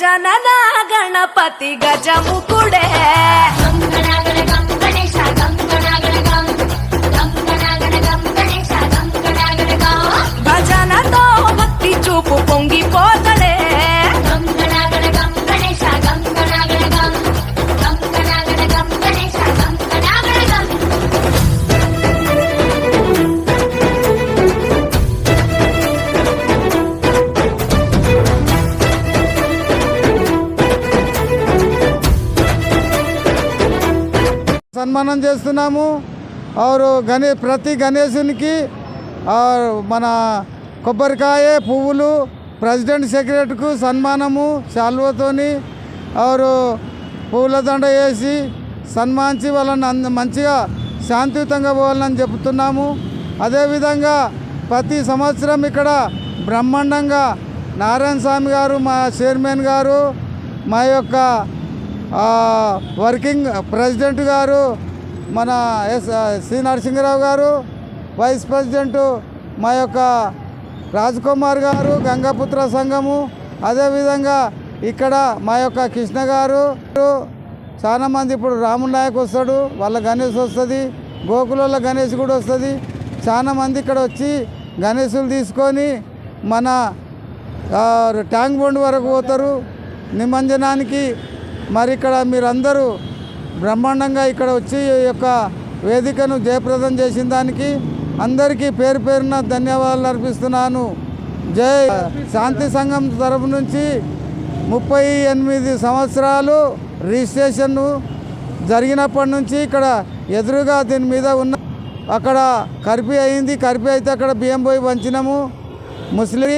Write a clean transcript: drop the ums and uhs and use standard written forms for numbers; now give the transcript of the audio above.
గజానన గణపతి గజముఖుడే భజనతో భక్తి చూపు పొంగిపోతడే సన్మానం చేస్తున్నాము और ప్రతి గణేశునికి మన కొబ్బరికాయ పువ్వులు ప్రెసిడెంట్ సెక్రటరీకు సన్మానము శాల్వతోని और పూలదండ వేసి సన్మానించి వాళ్ళని మంచిగా శాంతియుతంగా పోవాలని చెప్తున్నాము. అదేవిధంగా ప్రతి సంవత్సరం ఇక్కడ బ్రహ్మాండంగా నారాయణ స్వామి గారు మా చైర్మన్ గారు, మా యొక్క వర్కింగ్ ప్రెసిడెంట్ గారు మన సి నరసింహరావు గారు, వైస్ ప్రెసిడెంట్ మా యొక్క రాజ్కుమార్ గారు గంగాపుత్ర సంఘము, అదేవిధంగా ఇక్కడ మా యొక్క కృష్ణ గారు, చాలామంది ఇప్పుడు రాముల నాయక్ వస్తాడు, వాళ్ళ గణేష్ వస్తుంది, గోకుల గణేష్ కూడా వస్తుంది. చాలామంది ఇక్కడ వచ్చి గణేశులు తీసుకొని మన ట్యాంక్ బండ్ వరకు పోతారు నిమజ్జనానికి. మరి ఇక్కడ మీరందరూ బ్రహ్మాండంగా ఇక్కడ వచ్చి ఈ యొక్క వేదికను జయప్రదం చేసిన దానికి అందరికీ పేరు పేరున ధన్యవాదాలు అర్పిస్తున్నాను. జై శాంతి సంఘం తరపు నుంచి 38 సంవత్సరాలు రిజిస్ట్రేషన్ జరిగినప్పటి నుంచి ఇక్కడ ఎదురుగా దీని మీద ఉన్న అక్కడ కర్ఫ్యూ అయింది. కర్ఫ్యూ అయితే అక్కడ బియ్యం పోయి పంచినాము. ముస్లిం